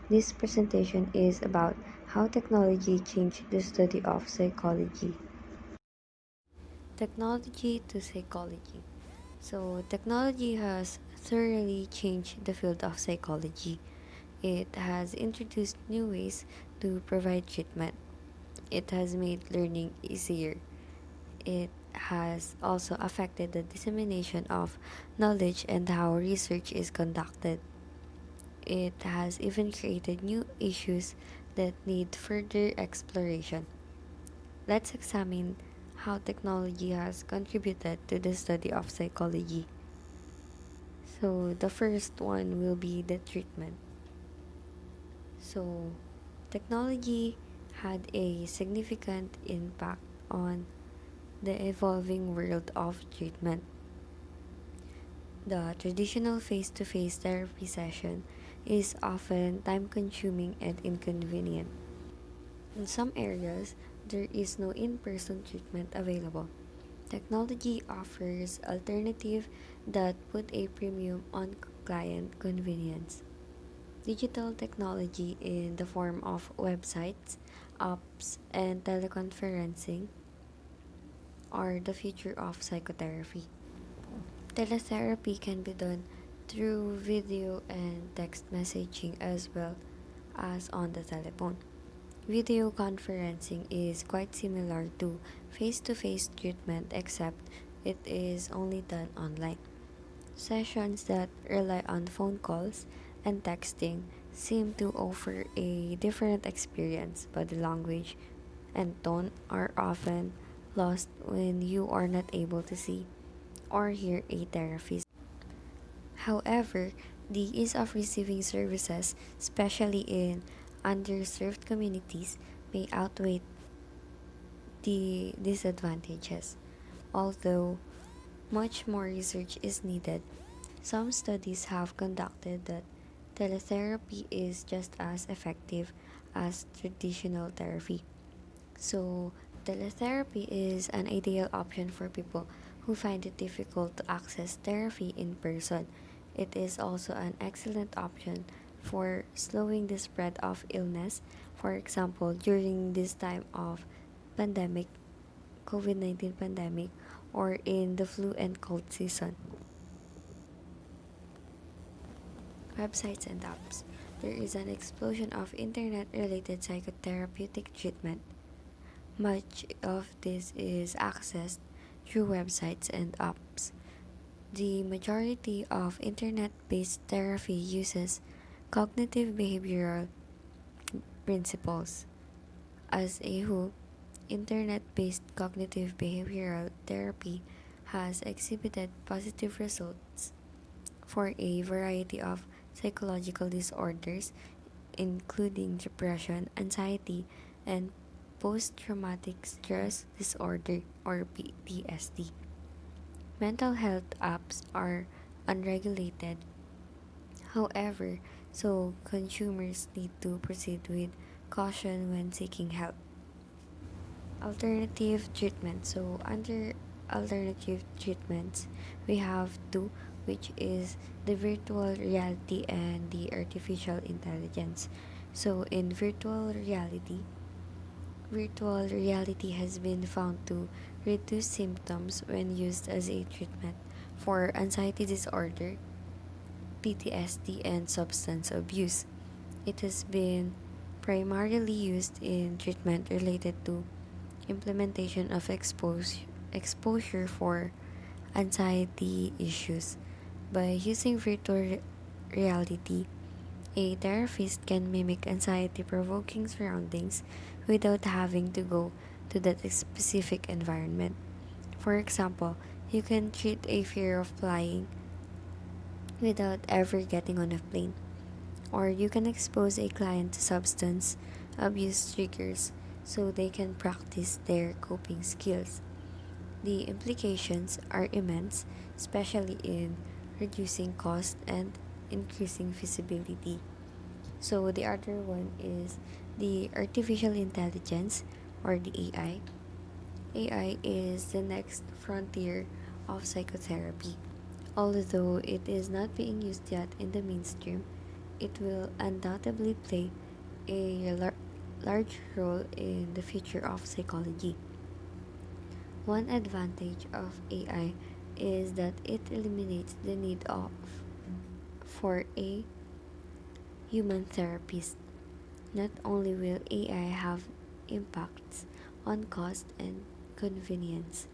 This presentation is about how technology changed the study of psychology. Technology to psychology. So, technology has thoroughly changed the field of psychology. It has introduced new ways to provide treatment. It has made learning easier. It has also affected the dissemination of knowledge and how research is conducted. It has even created new issues that need further exploration. Let's examine how technology has contributed to the study of psychology. So, the first one will be the treatment. So, technology had a significant impact on the evolving world of treatment. The traditional face to face therapy session is often time consuming and inconvenient. In some areas, there is no in person treatment available. Technology offers alternatives that put a premium on client convenience. Digital technology in the form of websites, apps, and teleconferencing are the future of psychotherapy. Teletherapy can be done through video and text messaging as well as on the telephone. Video conferencing is quite similar to face treatment except it is only done online. Sessions that rely on phone calls and texting seem to offer a different experience. Body language and tone are often lost when you are not able to see or hear a therapist. However, the ease of receiving services, especially in underserved communities, may outweigh the disadvantages. Although much more research is needed, some studies have conducted that teletherapy is just as effective as traditional therapy. So, teletherapy is an ideal option for people who find it difficult to access therapy in person. It is also an excellent option for slowing the spread of illness. For example, during this time of pandemic, COVID-19 pandemic, or in the flu and cold season. Websites and apps. There is an explosion of internet related psychotherapeutic treatment. Much of this is accessed through websites and apps. The majority of internet based therapy uses cognitive behavioral principles. As a whole, internet based cognitive behavioral therapy has exhibited positive results for a variety of psychological disorders, including depression, anxiety, and post traumatic stress disorder or PTSD. Mental health apps are unregulated, however, so consumers need to proceed with caution when seeking help. Alternative treatment. So, under alternative treatments, we have two, which is the virtual reality and the artificial intelligence. So, in virtual reality has been found to reduce symptoms when used as a treatment for anxiety disorder, PTSD, and substance abuse. It has been primarily used in treatment related to implementation of exposure for anxiety issues. By using virtual reality, a therapist can mimic anxiety provoking surroundings without having to go to that specific environment. For example, you can treat a fear of flying without ever getting on a plane, or you can expose a client to substance abuse triggers so they can practice their coping skills. The implications are immense, especially in reducing cost and increasing feasibility. So the other one is the artificial intelligence or the AI. AI is the next frontier of psychotherapy. Although it is not being used yet in the mainstream, it will undoubtedly play a large role in the future of psychology. One advantage of AI is that it eliminates the need of for a human therapist. Not only will AI have impacts on cost and convenience,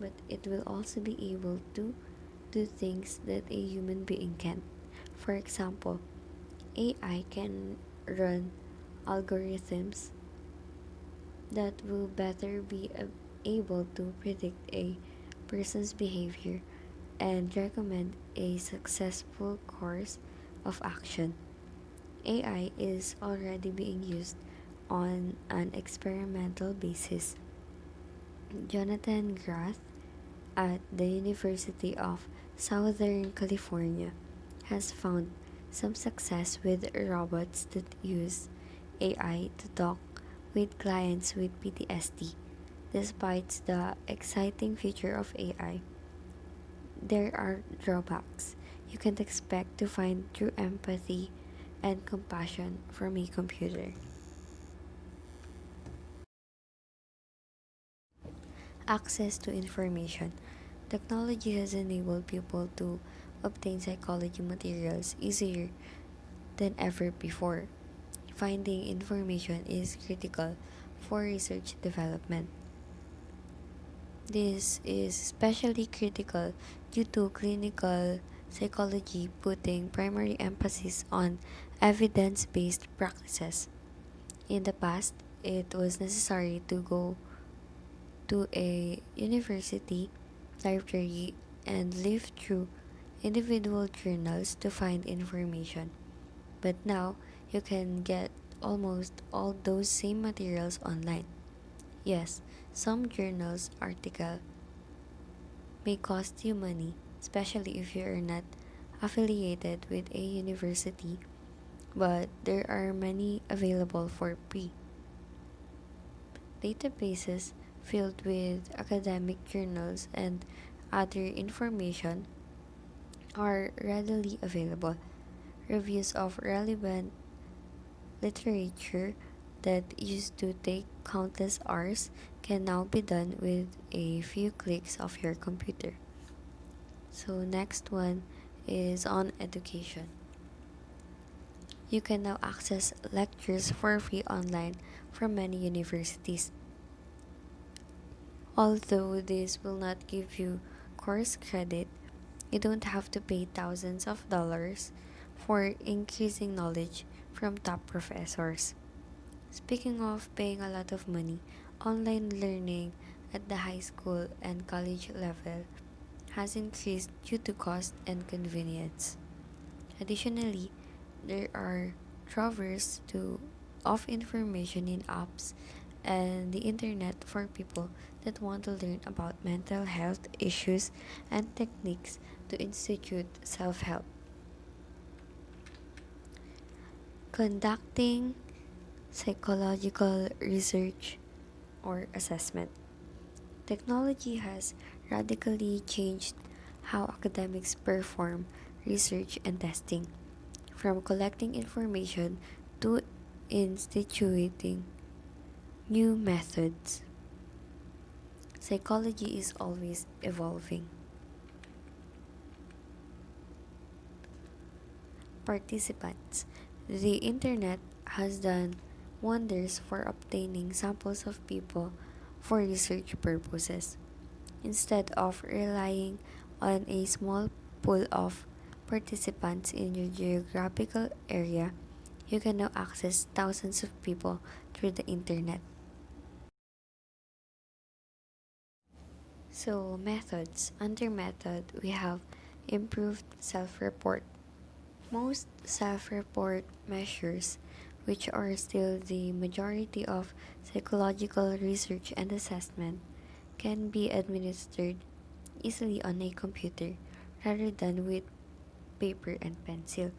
but it will also be able to do things that a human being can't. For example, AI can run algorithms that will better be able to predict a person's behavior and recommend a successful course of action. AI is already being used on an experimental basis. Jonathan Grath at the University of Southern California has found some success with robots that use AI to talk with clients with PTSD. Despite the exciting future of AI, there are drawbacks. You can't expect to find true empathy and compassion from a computer. Access to information. Technology has enabled people to obtain psychology materials easier than ever before. Finding information is critical for research development. This is especially critical due to clinical psychology putting primary emphasis on evidence based practices. In the past, it was necessary to go to a university library and live through individual journals to find information. But now, you can get almost all those same materials online. Yes, some journals article may cost you money, especially if you are not affiliated with a university, but there are many available for free. Databases filled with academic journals and other information are readily available. Reviews of relevant literature that used to take countless hours can now be done with a few clicks of your computer. So next one is on education. You can now access lectures for free online from many universities. Although this will not give you course credit, you don't have to pay thousands of dollars for increasing knowledge from top professors. Speaking of paying a lot of money, online learning at the high school and college level has increased due to cost and convenience. Additionally, there are troves of information in apps and the internet for people that want to learn about mental health issues and techniques to institute self-help. Conducting psychological research or assessment. Technology has radically changed how academics perform research and testing, from collecting information to instituting new methods. Psychology is always evolving. Participants. The internet has done wonders for obtaining samples of people for research purposes. Instead of relying on a small pool of participants in your geographical area, you can now access thousands of people through the internet. So, methods. Under method, we have improved self report. Most self report measures, which are still the majority of psychological research and assessment, can be administered easily on a computer rather than with paper and pencil.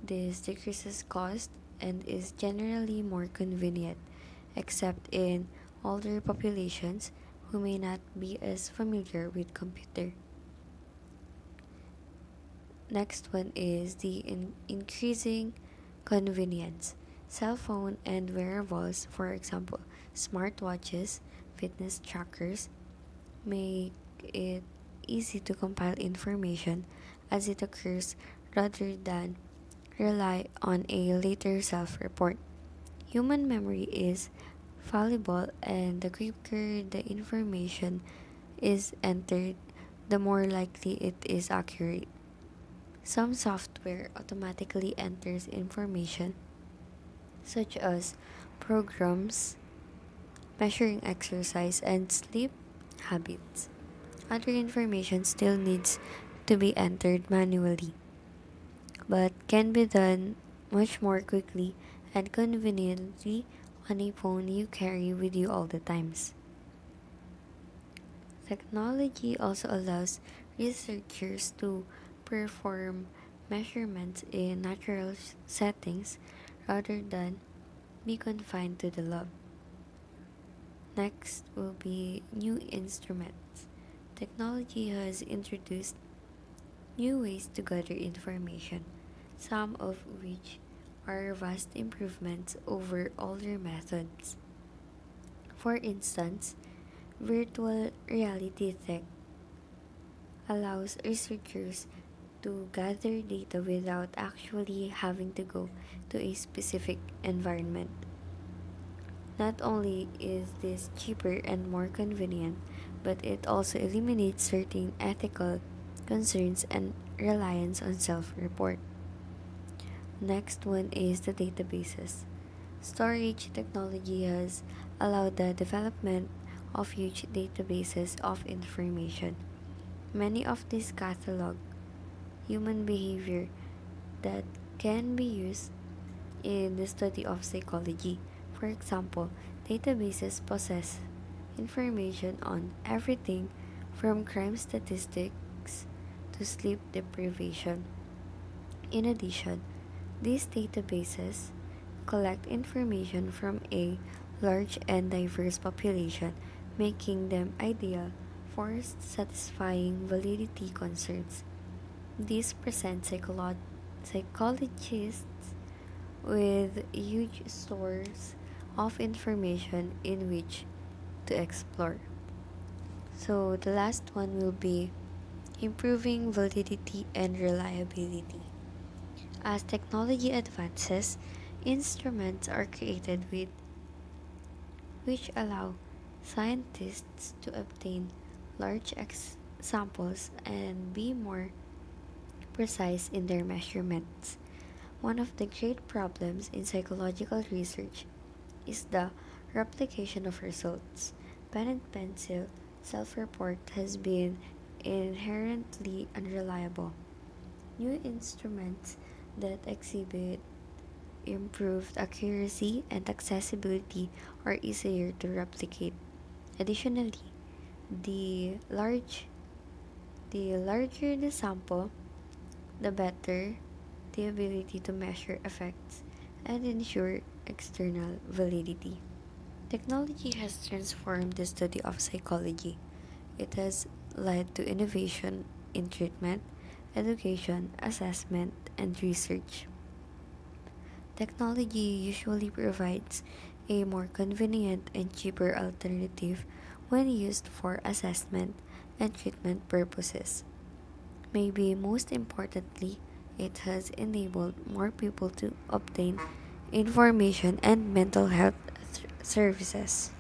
This decreases cost and is generally more convenient, except in older populations who may not be as familiar with computer. Next one is the increasing convenience. Cell phone and wearables, for example, smartwatches, fitness trackers, make it easy to compile information as it occurs rather than rely on a later self report. Human memory is fallible, and the quicker the information is entered, the more likely it is accurate. Some software automatically enters information, such as programs measuring exercise and sleep habits. Other information still needs to be entered manually, but can be done much more quickly and conveniently on a phone you carry with you all the times. Technology also allows researchers to perform measurements in natural settings rather than be confined to the lab. Next will be new instruments. Technology has introduced new ways to gather information, some of which are vast improvements over older methods. For instance, virtual reality tech allows researchers to gather data without actually having to go to a specific environment. Not only is this cheaper and more convenient, but it also eliminates certain ethical concerns and reliance on self report. Next one is the databases. Storage technology has allowed the development of huge databases of information. Many of these catalog human behavior that can be used in the study of psychology. For example, databases possess information on everything from crime statistics to sleep deprivation. In addition, these databases collect information from a large and diverse population, making them ideal for satisfying validity concerns. These present psychologists with huge stores of information in which to explore. So, the last one will be improving validity and reliability. As technology advances, instruments are created which allow scientists to obtain large samples and be more precise in their measurements. One of the great problems in psychological research is the replication of results. Pen and pencil self report has been inherently unreliable. New instruments that exhibit improved accuracy and accessibility are easier to replicate. Additionally, the large the larger the sample, the better the ability to measure effects and ensure external validity. Technology has transformed the study of psychology. It has led to innovation in treatment, education, assessment, and research. Technology usually provides a more convenient and cheaper alternative when used for assessment and treatment purposes. Maybe most importantly, it has enabled more people to obtain information and mental health services.